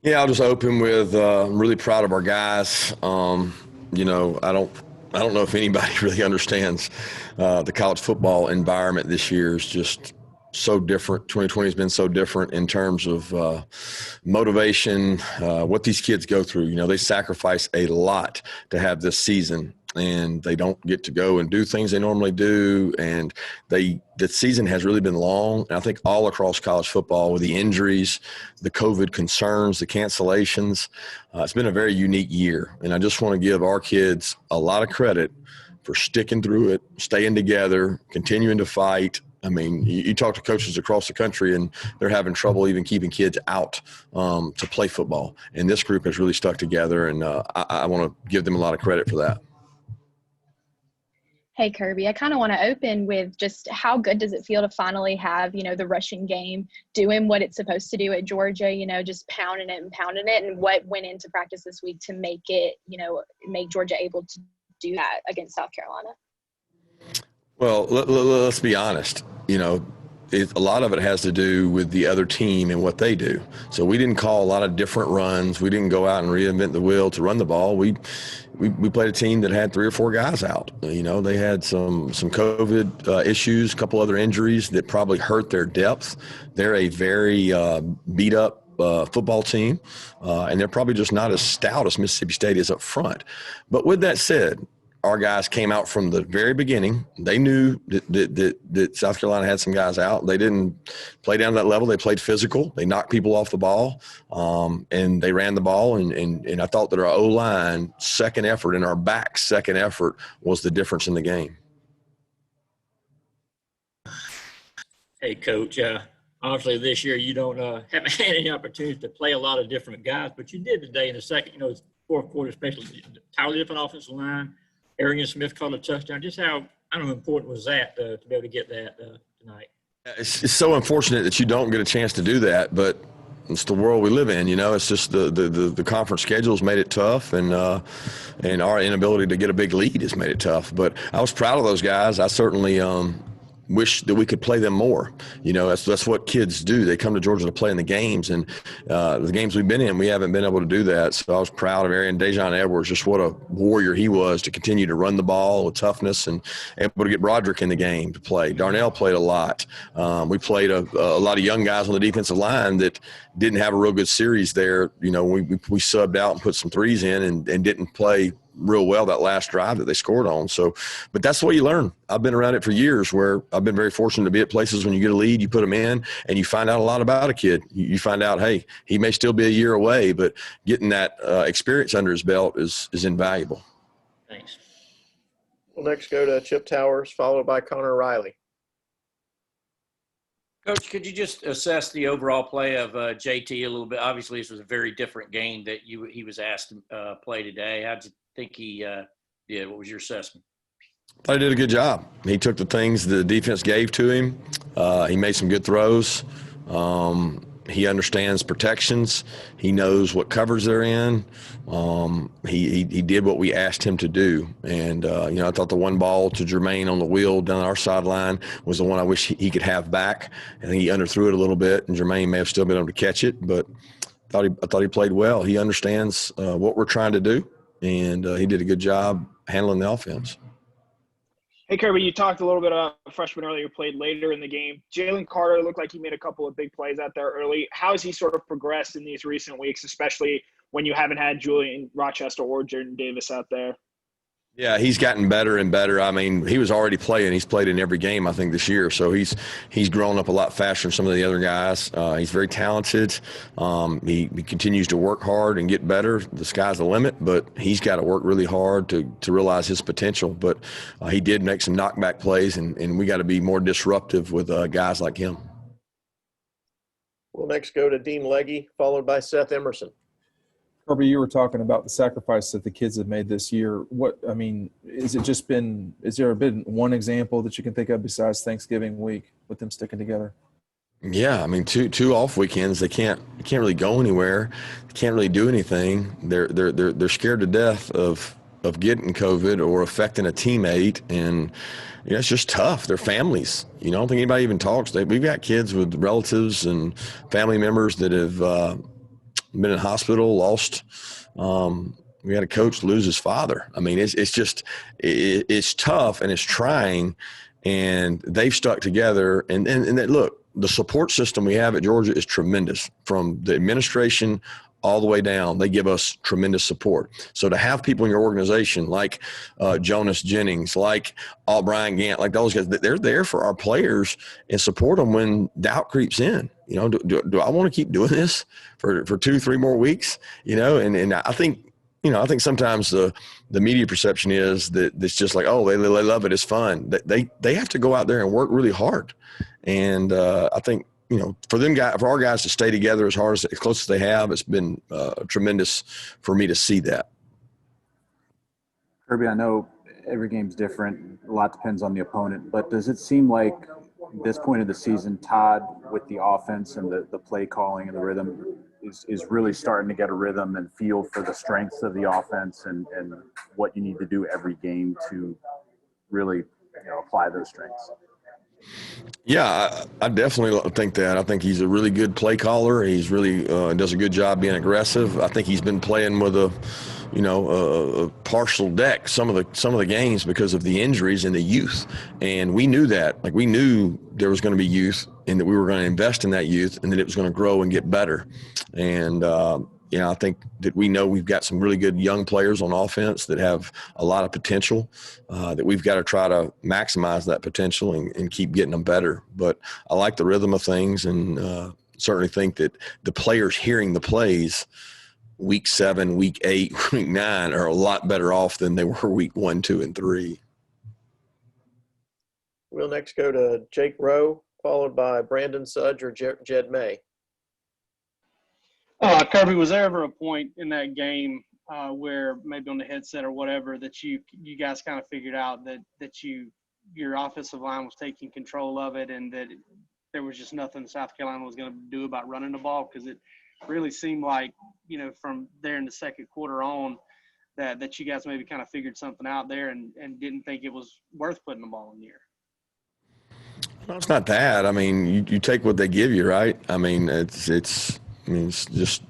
Yeah, I'll just open with I'm really proud of our guys. I don't know if anybody really understands the college football environment this year is just so different. 2020 has been so different in terms of motivation, what these kids go through. They sacrifice a lot to have this season, and they don't get to go and do things they normally do. And the season has really been long. And I think all across college football, with the injuries, the COVID concerns, the cancellations, it's been a very unique year. And I just want to give our kids a lot of credit for sticking through it, staying together, continuing to fight. I mean, you talk to coaches across the country, and they're having trouble even keeping kids out to play football. And this group has really stuck together, and I want to give them a lot of credit for that. Hey, Kirby, I kind of want to open with just how good does it feel to finally have, the rushing game doing what it's supposed to do at Georgia, just pounding it and pounding it, and what went into practice this week to make it, make Georgia able to do that against South Carolina? Well, let's be honest. A lot of it has to do with the other team and what they do. So we didn't call a lot of different runs. We didn't go out and reinvent the wheel to run the ball. We played a team that had 3 or 4 guys out. They had some COVID issues, a couple other injuries that probably hurt their depth. They're a very beat up football team, and they're probably just not as stout as Mississippi State is up front. But with that said, our guys came out from the very beginning. They knew that South Carolina had some guys out. They didn't play down to that level. They played physical. They knocked people off the ball, and they ran the ball. And I thought that our O-line second effort and our back second effort was the difference in the game. Hey, Coach. Honestly, this year you haven't had any opportunities to play a lot of different guys, but you did today in the second, fourth quarter, especially entirely different offensive line. Arian Smith caught a touchdown. Just how, important was that to be able to get that tonight? It's so unfortunate that you don't get a chance to do that, but it's the world we live in. It's just the conference schedules made it tough, and our inability to get a big lead has made it tough. But I was proud of those guys. I certainly wish that we could play them more. That's what kids do. They come to Georgia to play in the games, and the games we've been in, we haven't been able to do that. So I was proud of Arian Dejon Edwards, just what a warrior he was to continue to run the ball with toughness and able to get Broderick in the game to play. Darnell played a lot. We played a lot of young guys on the defensive line that didn't have a real good series there. We subbed out and put some threes in and didn't play real well that last drive that they scored on. So, but that's the way you learn. I've been around it for years, where I've been very fortunate to be at places when you get a lead, you put them in, and you find out a lot about a kid. You find out, hey, he may still be a year away, but getting that experience under his belt is invaluable. Thanks. We'll next go to Chip Towers, followed by Connor Riley. Coach, could you just assess the overall play of JT a little bit? Obviously, this was a very different game that he was asked to play today. How did you think he did? What was your assessment? I thought he did a good job. He took the things the defense gave to him. He made some good throws. He understands protections. He knows what covers they're in. He did what we asked him to do. And, I thought the one ball to Jermaine on the wheel down our sideline was the one I wish he could have back. I think he underthrew it a little bit, and Jermaine may have still been able to catch it. But I thought he played well. He understands what we're trying to do, and he did a good job handling the offense. Hey, Kirby, you talked a little bit about a freshman earlier who played later in the game. Jalen Carter looked like he made a couple of big plays out there early. How has he sort of progressed in these recent weeks, especially when you haven't had Julian Rochester or Jordan Davis out there? Yeah, he's gotten better and better. I mean, he was already playing. He's played in every game, I think, this year. So he's grown up a lot faster than some of the other guys. He's very talented. He continues to work hard and get better. The sky's the limit, but he's got to work really hard to realize his potential. But he did make some knockback plays, and we got to be more disruptive with guys like him. We'll next go to Dean Legge, followed by Seth Emerson. Kirby, you were talking about the sacrifice that the kids have made this year. Is there been one example that you can think of besides Thanksgiving week with them sticking together? Yeah, I mean, two off weekends, they can't really go anywhere. They can't really do anything. They're scared to death of getting COVID or affecting a teammate, and it's just tough. They're families. I don't think anybody even talks. We've got kids with relatives and family members that have been in hospital, lost. We had a coach lose his father. I mean, it's tough and it's trying, and they've stuck together. And that, look, the support system we have at Georgia is tremendous, from the administration all the way down. They give us tremendous support. So to have people in your organization like Jonas Jennings, like Brian Gant, like those guys, they're there for our players and support them when doubt creeps in. You know, do I want to keep doing this for 2-3 more weeks? You know, and I think, I think sometimes the media perception is that it's just like, oh, they love it, it's fun. They have to go out there and work really hard. And I think, for our guys to stay together as close as they have, it's been tremendous for me to see that. Kirby, I know every game's different. A lot depends on the opponent, but does it seem like this point of the season, Todd, with the offense and the play calling and the rhythm, is really starting to get a rhythm and feel for the strengths of the offense and what you need to do every game to really, apply those strengths? Yeah, I definitely think that. I think he's a really good play caller. He's really does a good job being aggressive. I think he's been playing with a partial deck some of the games because of the injuries and the youth. And we knew that. Like, we knew there was going to be youth and that we were going to invest in that youth and that it was going to grow and get better. And I think that we know we've got some really good young players on offense that have a lot of potential, that we've got to try to maximize that potential and keep getting them better. But I like the rhythm of things, and certainly think that the players hearing the plays week 7, week 8, week 9 are a lot better off than they were week 1, 2, and 3. We'll next go to Jake Rowe, followed by Brandon Sudge or Jed May. Kirby, was there ever a point in that game where maybe on the headset or whatever that you guys kind of figured out that your offensive line was taking control of it and that there was just nothing South Carolina was going to do about running the ball? Because it really seemed like, from there in the second quarter on that you guys maybe kind of figured something out there and didn't think it was worth putting the ball in the air. Well, it's not that. I mean, you take what they give you, right? I mean, it's just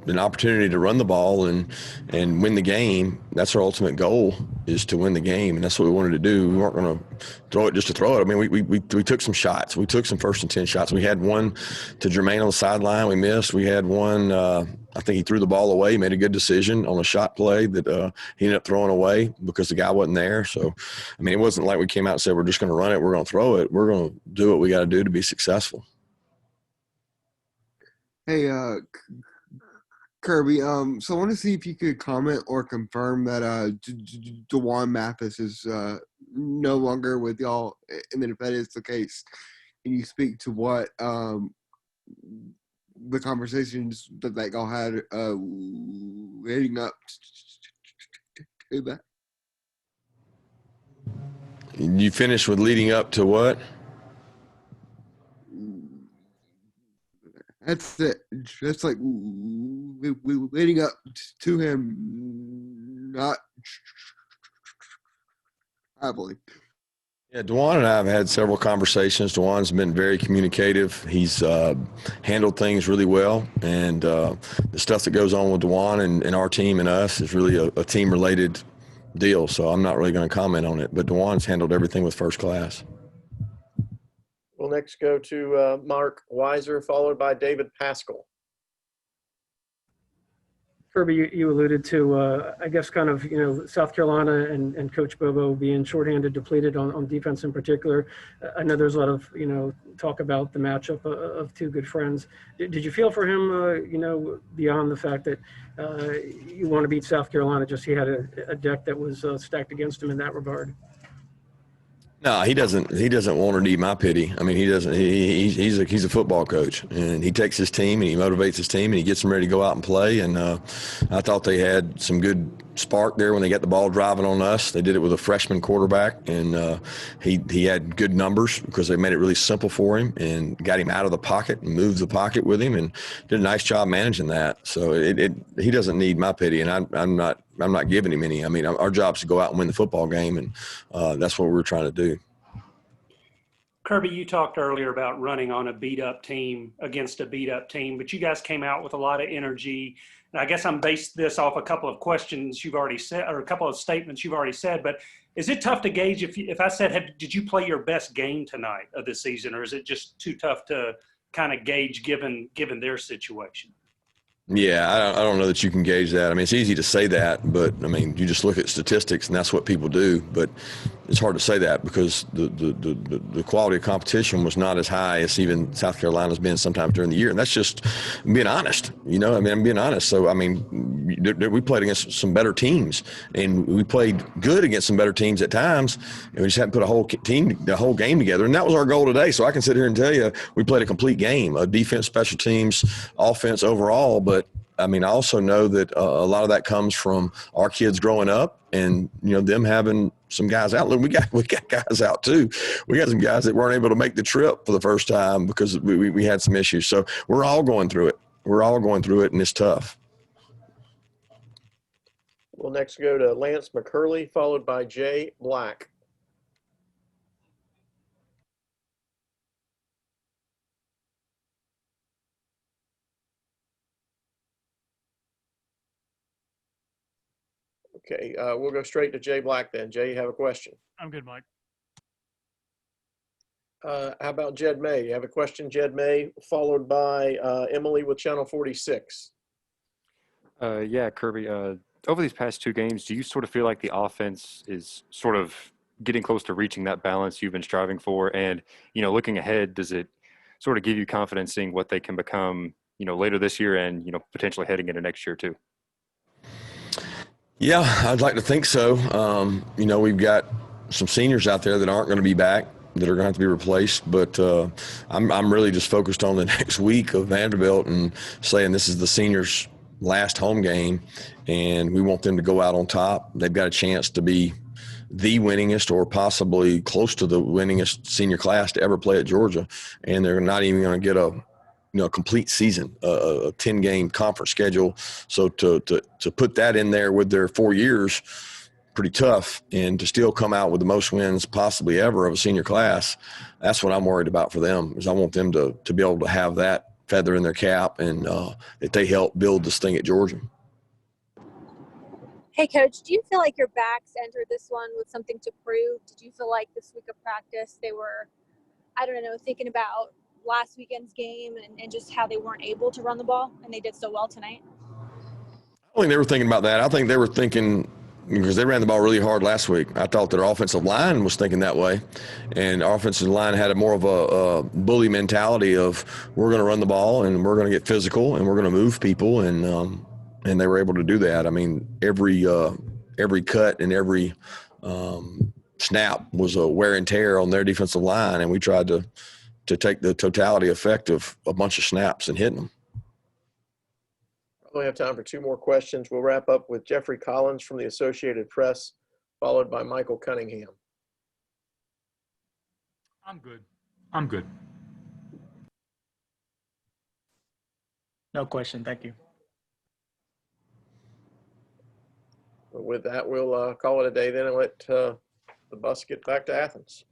an opportunity to run the ball and win the game. That's our ultimate goal, is to win the game, and that's what we wanted to do. We weren't going to throw it just to throw it. I mean, we took some shots. We took some 1st and 10 shots. We had one to Jermaine on the sideline we missed. We had one, I think he threw the ball away, made a good decision on a shot play that he ended up throwing away because the guy wasn't there. So, I mean, it wasn't like we came out and said we're just going to run it, we're going to throw it. We're going to do what we got to do to be successful. Hey, Kirby, so I want to see if you could comment or confirm that DeJuan Mathis is no longer with y'all, and then if that is the case, can you speak to what the conversations that y'all had leading up to that? You finished with leading up to what? That's it. Just like we leading up to him not traveling. Yeah, DeJuan and I have had several conversations. DeJuan's been very communicative. He's handled things really well. And the stuff that goes on with DeJuan and our team and us is really a team-related deal. So I'm not really going to comment on it. But DeJuan's handled everything with first class. We'll next go to Mark Weiser, followed by David Pascal. Kirby, you alluded to, I guess, kind of, South Carolina and Coach Bobo being shorthanded, depleted on defense in particular. I know there's a lot of, talk about the matchup of two good friends. Did you feel for him, beyond the fact that you want to beat South Carolina, just he had a deck that was stacked against him in that regard? No, he doesn't want or need my pity. I mean, he doesn't. He's a football coach, and he takes his team and he motivates his team and he gets them ready to go out and play. And I thought they had some good spark there when they got the ball driving on us. They did it with a freshman quarterback, and he had good numbers because they made it really simple for him and got him out of the pocket and moved the pocket with him and did a nice job managing that. So he doesn't need my pity, and I'm not giving him any. I mean, our job is to go out and win the football game, and that's what we're trying to do. Kirby, you talked earlier about running on a beat-up team against a beat-up team, but you guys came out with a lot of energy. And I guess I'm based this off a couple of questions you've already said, or a couple of statements you've already said. But is it tough to gauge if I said, did you play your best game tonight of this season, or is it just too tough to kind of gauge given their situation? Yeah, I don't know that you can gauge that. I mean, it's easy to say that, but I mean, you just look at statistics, and that's what people do. But it's hard to say that because the quality of competition was not as high as even South Carolina's been sometimes during the year, and that's just being honest. You know, I mean, I'm being honest. So I mean, we played against some better teams, and we played good against some better teams at times, and we just hadn't put the whole game together. And that was our goal today. So I can sit here and tell you we played a complete game, a defense, special teams, offense overall, but I mean, I also know that a lot of that comes from our kids growing up and, you know, them having some guys out. Look, we got guys out too. We got some guys that weren't able to make the trip for the first time because we had some issues. So we're all going through it. We're all going through it, and it's tough. We'll next go to Lance McCurley, followed by Jay Black. Okay, we'll go straight to Jay Black then. Jay, you have a question? I'm good, Mike. How about Jed May? You have a question, Jed May, followed by Emily with Channel 46. Yeah, Kirby, over these past two games, do you sort of feel like the offense is sort of getting close to reaching that balance you've been striving for? And, you know, looking ahead, does it sort of give you confidence seeing what they can become, you know, later this year and, you know, potentially heading into next year too? Yeah, I'd like to think so. You know, we've got some seniors out there that aren't going to be back, that are going to have to be replaced. But I'm really just focused on the next week of Vanderbilt and saying this is the seniors' last home game, and we want them to go out on top. They've got a chance to be the winningest or possibly close to the winningest senior class to ever play at Georgia, and they're not even going to get a complete season, a 10-game conference schedule. So to put that in there with their 4 years, pretty tough, and to still come out with the most wins possibly ever of a senior class, that's what I'm worried about for them, is I want them to be able to have that feather in their cap and that they help build this thing at Georgia. Hey, Coach, do you feel like your backs entered this one with something to prove? Did you feel like this week of practice they were, I don't know, thinking about last weekend's game and just how they weren't able to run the ball and they did so well tonight? I don't think they were thinking about that. I think they were thinking, because they ran the ball really hard last week, I thought their offensive line was thinking that way. And our offensive line had more of a bully mentality of we're going to run the ball and we're going to get physical and we're going to move people. And they were able to do that. I mean, every cut and every snap was a wear and tear on their defensive line. And we tried to take the totality effect of a bunch of snaps and hitting them. We have time for two more questions. We'll wrap up with Jeffrey Collins from the Associated Press, followed by Michael Cunningham. I'm good. No question. Thank you. With that, we'll call it a day then and let the bus get back to Athens.